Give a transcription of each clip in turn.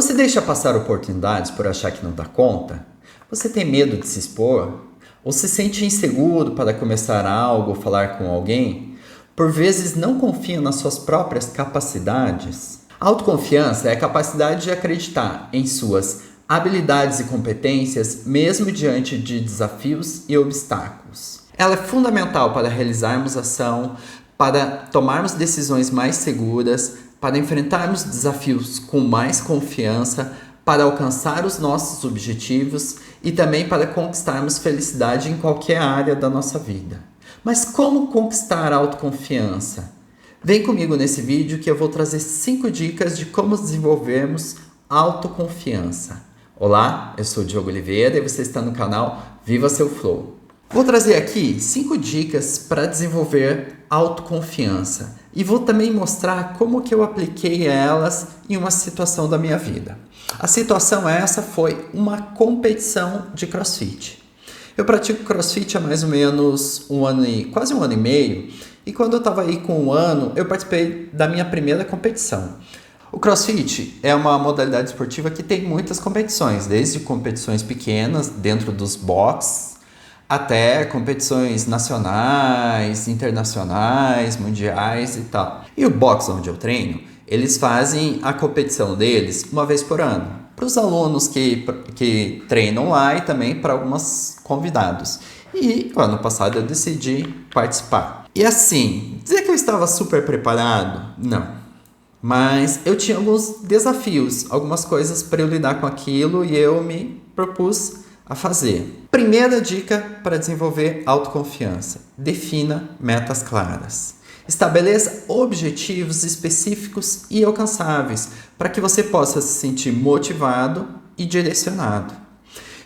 Você deixa passar oportunidades por achar que não dá conta? Você tem medo de se expor? Ou se sente inseguro para começar algo ou falar com alguém? Por vezes não confia nas suas próprias capacidades? A autoconfiança é a capacidade de acreditar em suas habilidades e competências mesmo diante de desafios e obstáculos. Ela é fundamental para realizarmos ação, para tomarmos decisões mais seguras, para enfrentarmos desafios com mais confiança, para alcançar os nossos objetivos e também para conquistarmos felicidade em qualquer área da nossa vida. Mas como conquistar a autoconfiança? Vem comigo nesse vídeo que eu vou trazer 5 dicas de como desenvolvermos autoconfiança. Olá, eu sou o Diogo Oliveira e você está no canal Viva Seu Flow. Vou trazer aqui 5 dicas para desenvolver autoconfiança e vou também mostrar como que eu apliquei elas em uma situação da minha vida. A situação essa foi uma competição de CrossFit. Eu pratico CrossFit há mais ou menos quase um ano e meio, e quando eu estava aí com um ano, eu participei da minha primeira competição. O CrossFit é uma modalidade esportiva que tem muitas competições, desde competições pequenas dentro dos boxes, até competições nacionais, internacionais, mundiais e tal. E o box onde eu treino, eles fazem a competição deles uma vez por ano. Para os alunos que treinam lá e também para alguns convidados. E ano passado eu decidi participar. E assim, dizer que eu estava super preparado? Não. Mas eu tinha alguns desafios, algumas coisas para eu lidar com aquilo e eu me propus a fazer. Primeira dica para desenvolver autoconfiança: defina metas claras. Estabeleça objetivos específicos e alcançáveis para que você possa se sentir motivado e direcionado.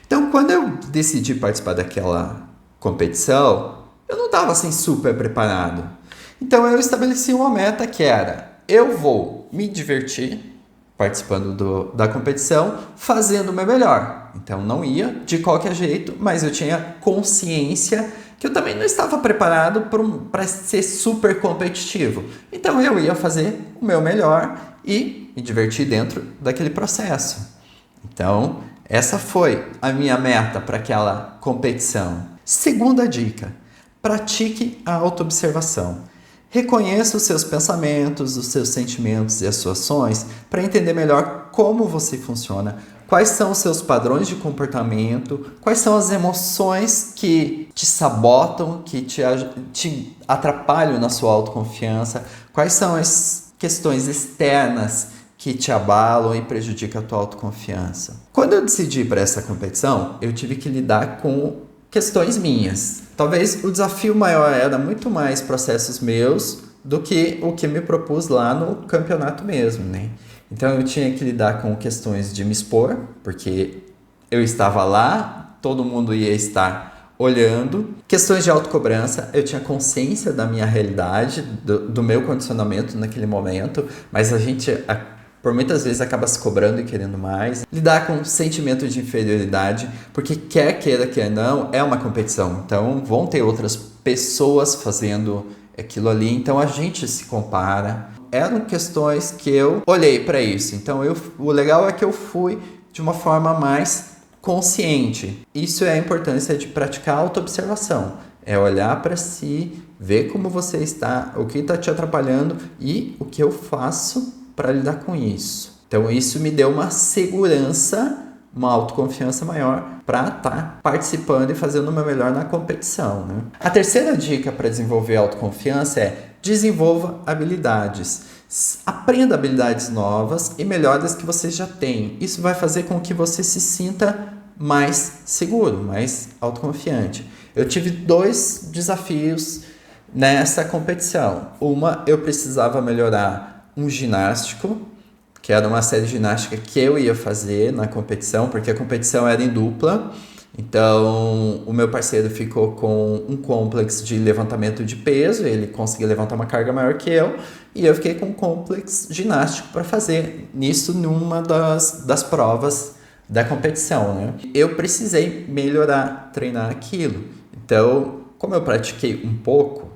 Então, quando eu decidi participar daquela competição, eu não estava assim super preparado. Então, eu estabeleci uma meta que era: eu vou me divertir participando da competição, fazendo o meu melhor. Então não ia de qualquer jeito, mas eu tinha consciência que eu também não estava preparado para ser super competitivo. Então eu ia fazer o meu melhor e me divertir dentro daquele processo. Então essa foi a minha meta para aquela competição. Segunda dica: pratique a autoobservação. Reconheça os seus pensamentos, os seus sentimentos e as suas ações para entender melhor como você funciona, quais são os seus padrões de comportamento, quais são as emoções que te sabotam, que te atrapalham na sua autoconfiança, quais são as questões externas que te abalam e prejudicam a tua autoconfiança. Quando eu decidi para essa competição, eu tive que lidar com questões minhas. Talvez o desafio maior era muito mais processos meus do que o que me propus lá no campeonato mesmo, né? Então eu tinha que lidar com questões de me expor, porque eu estava lá, todo mundo ia estar olhando. Questões de autocobrança, eu tinha consciência da minha realidade, do meu condicionamento naquele momento, mas a gente por muitas vezes acaba se cobrando e querendo mais. Lidar com sentimento de inferioridade, porque quer queira, quer não, é uma competição. Então vão ter outras pessoas fazendo aquilo ali, então a gente se compara. Eram questões que eu olhei para isso. Então o legal é que eu fui de uma forma mais consciente. Isso é a importância de praticar a autoobservação. É olhar para si, ver como você está, o que está te atrapalhando e o que eu faço para lidar com isso. Então isso me deu uma segurança, uma autoconfiança maior para estar participando e fazendo o meu melhor na competição, né? A terceira dica para desenvolver autoconfiança é: desenvolva habilidades. Aprenda habilidades novas e melhores que você já tem. Isso vai fazer com que você se sinta mais seguro, mais autoconfiante. Eu tive 2 desafios nessa competição. Uma, eu precisava melhorar um ginástico, que era uma série de ginástica que eu ia fazer na competição, porque a competição era em dupla. Então o meu parceiro ficou com um complexo de levantamento de peso, ele conseguia levantar uma carga maior que eu, e eu fiquei com um complexo ginástico para fazer nisso numa das provas da competição, né? Eu precisei melhorar, treinar aquilo. Então, como eu pratiquei um pouco,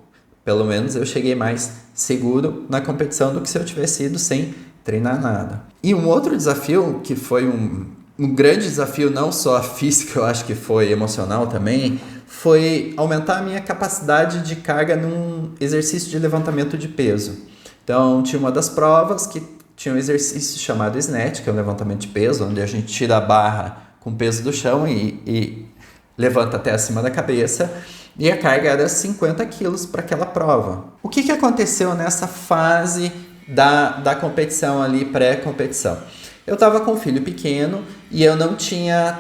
pelo menos eu cheguei mais seguro na competição do que se eu tivesse ido sem treinar nada. E um outro desafio, que foi um grande desafio, não só físico, eu acho que foi emocional também, foi aumentar a minha capacidade de carga num exercício de levantamento de peso. Então, tinha uma das provas que tinha um exercício chamado snatch, que é um levantamento de peso, onde a gente tira a barra com o peso do chão e levanta até acima da cabeça, e a carga era 50 quilos para aquela prova. O que aconteceu nessa fase da competição ali, pré-competição? Eu estava com um filho pequeno e eu não tinha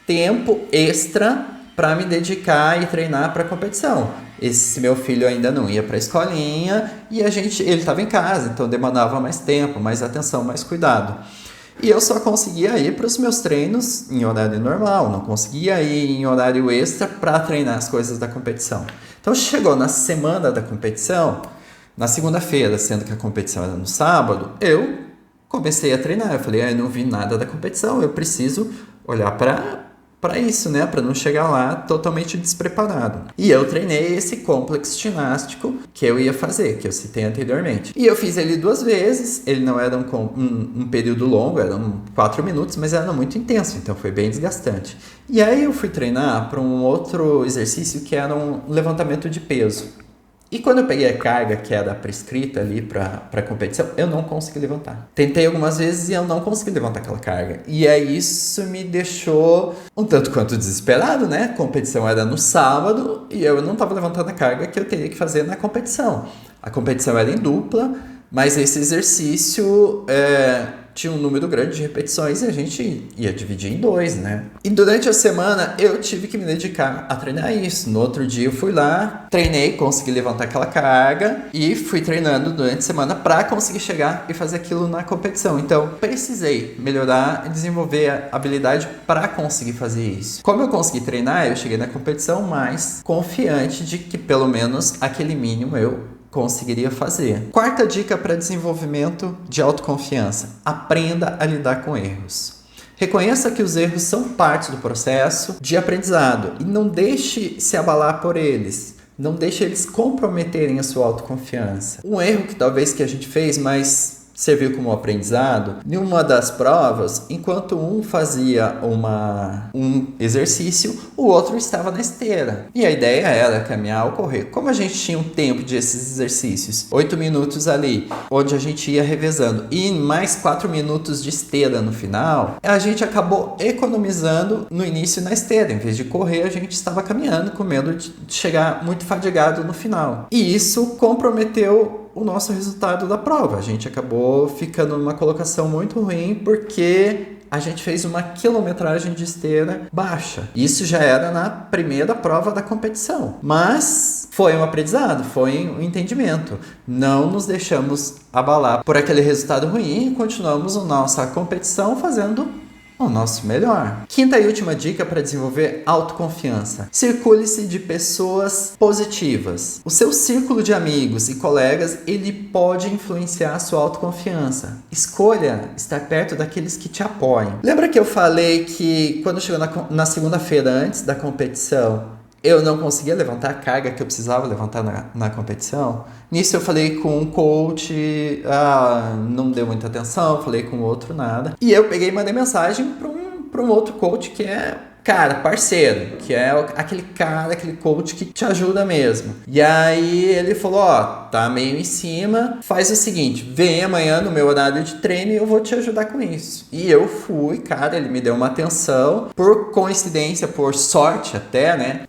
tempo extra para me dedicar e treinar para a competição. Esse meu filho ainda não ia para a escolinha e ele estava em casa, então demandava mais tempo, mais atenção, mais cuidado. E eu só conseguia ir para os meus treinos em horário normal, não conseguia ir em horário extra para treinar as coisas da competição. Então chegou na semana da competição, na segunda-feira, sendo que a competição era no sábado, eu comecei a treinar. Eu falei, eu não vi nada da competição, eu preciso olhar para isso, né? Para não chegar lá totalmente despreparado. E eu treinei esse complexo ginástico que eu ia fazer, que eu citei anteriormente. E eu fiz ele 2 vezes, ele não era um período longo, eram 4 minutos, mas era muito intenso, então foi bem desgastante. E aí eu fui treinar para um outro exercício que era um levantamento de peso. E quando eu peguei a carga que era prescrita ali para a competição, eu não consegui levantar. Tentei algumas vezes e eu não consegui levantar aquela carga. E aí isso me deixou um tanto quanto desesperado, né? A competição era no sábado e eu não estava levantando a carga que eu teria que fazer na competição. A competição era em dupla, mas esse exercício tinha um número grande de repetições e a gente ia dividir em 2, né? E durante a semana eu tive que me dedicar a treinar isso. No outro dia eu fui lá, treinei, consegui levantar aquela carga e fui treinando durante a semana para conseguir chegar e fazer aquilo na competição. Então, precisei melhorar e desenvolver a habilidade para conseguir fazer isso. Como eu consegui treinar, eu cheguei na competição mais confiante de que pelo menos aquele mínimo eu conseguiria fazer. Quarta dica para desenvolvimento de autoconfiança: aprenda a lidar com erros. Reconheça que os erros são parte do processo de aprendizado e não deixe se abalar por eles. Não deixe eles comprometerem a sua autoconfiança. Um erro que talvez que a gente fez, mas serviu como aprendizado, em uma das provas, enquanto um fazia um exercício, o outro estava na esteira. E a ideia era caminhar ou correr. Como a gente tinha um tempo de esses exercícios, 8 minutos ali, onde a gente ia revezando, e mais 4 minutos de esteira no final, a gente acabou economizando no início na esteira. Em vez de correr, a gente estava caminhando com medo de chegar muito fadigado no final. E isso comprometeu o nosso resultado da prova. A gente acabou ficando numa colocação muito ruim porque a gente fez uma quilometragem de esteira baixa. Isso já era na primeira prova da competição. Mas foi um aprendizado, foi um entendimento. Não nos deixamos abalar por aquele resultado ruim e continuamos a nossa competição fazendo o nosso melhor. Quinta e última dica para desenvolver autoconfiança: circule-se de pessoas positivas. O seu círculo de amigos e colegas, ele pode influenciar a sua autoconfiança. Escolha estar perto daqueles que te apoiam. Lembra que eu falei que quando chegou na segunda-feira antes da competição, eu não conseguia levantar a carga que eu precisava levantar na competição? Nisso eu falei com um coach, não deu muita atenção, falei com outro, nada. E eu peguei e mandei mensagem para um outro coach que é, cara, parceiro, que é aquele coach que te ajuda mesmo. E aí ele falou, tá meio em cima, faz o seguinte, vem amanhã no meu horário de treino e eu vou te ajudar com isso. E eu fui, cara, ele me deu uma atenção, por coincidência, por sorte até, né?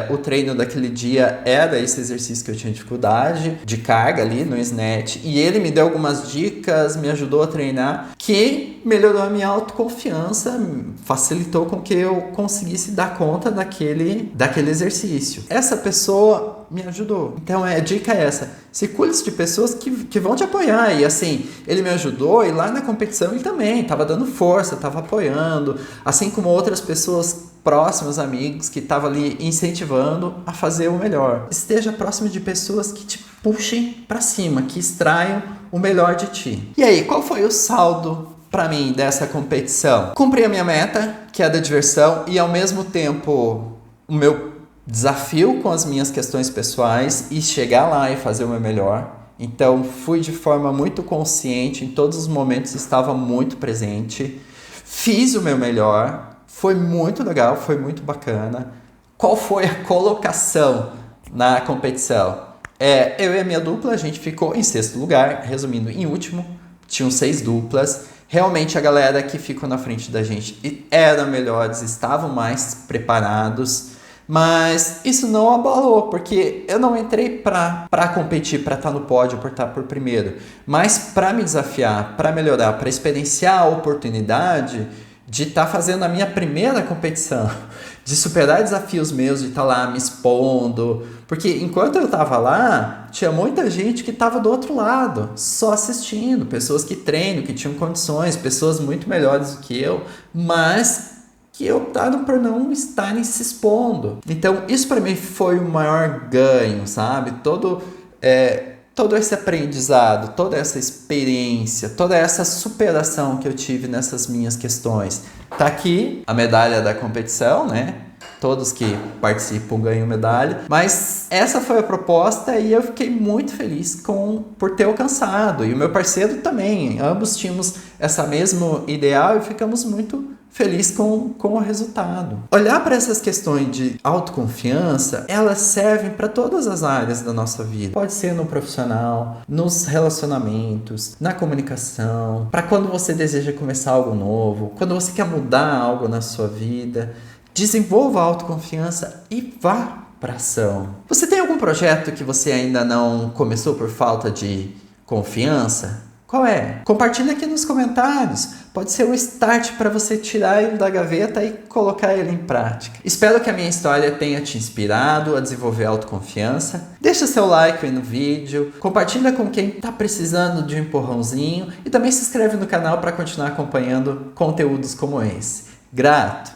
O treino daquele dia era esse exercício que eu tinha dificuldade de carga ali no snatch, e ele me deu algumas dicas, me ajudou a treinar, que melhorou a minha autoconfiança, facilitou com que eu conseguisse dar conta daquele exercício. Essa pessoa me ajudou. Então a dica é essa: circule-se de pessoas que vão te apoiar. E assim, ele me ajudou e lá na competição ele também estava dando força, estava apoiando, assim como outras pessoas próximos, amigos, que estavam ali incentivando a fazer o melhor. Esteja próximo de pessoas que te puxem para cima, que extraiam o melhor de ti. E aí, qual foi o saldo para mim dessa competição? Cumpri a minha meta, que é a da diversão, e ao mesmo tempo o meu desafio com as minhas questões pessoais, e chegar lá e fazer o meu melhor. Então fui de forma muito consciente, em todos os momentos estava muito presente, fiz o meu melhor, foi muito legal, foi muito bacana. Qual foi a colocação na competição? Eu e a minha dupla, a gente ficou em sexto lugar, resumindo, em último, tinham 6 duplas. Realmente a galera que ficou na frente da gente eram melhores, estavam mais preparados, mas isso não abalou, porque eu não entrei para competir, para estar no pódio, por estar por primeiro, mas para me desafiar, para melhorar, para experienciar a oportunidade de estar fazendo a minha primeira competição, de superar desafios meus, de estar lá me expondo, porque enquanto eu estava lá, tinha muita gente que estava do outro lado, só assistindo, pessoas que treinam, que tinham condições, pessoas muito melhores do que eu, mas que optaram por não estarem se expondo. Então isso para mim foi o maior ganho, sabe? Todo esse aprendizado, toda essa experiência, toda essa superação que eu tive nessas minhas questões. Tá aqui a medalha da competição, né? Todos que participam ganham medalha. Mas essa foi a proposta e eu fiquei muito feliz por ter alcançado. E o meu parceiro também. Ambos tínhamos essa mesmo ideal e ficamos muito felizes com o resultado. Olhar para essas questões de autoconfiança, elas servem para todas as áreas da nossa vida. Pode ser no profissional, nos relacionamentos, na comunicação, para quando você deseja começar algo novo, quando você quer mudar algo na sua vida. Desenvolva a autoconfiança e vá para ação. Você tem algum projeto que você ainda não começou por falta de confiança? Qual é? Compartilha aqui nos comentários. Pode ser um start para você tirar ele da gaveta e colocar ele em prática. Espero que a minha história tenha te inspirado a desenvolver autoconfiança. Deixa seu like aí no vídeo, compartilha com quem está precisando de um empurrãozinho e também se inscreve no canal para continuar acompanhando conteúdos como esse. Grato!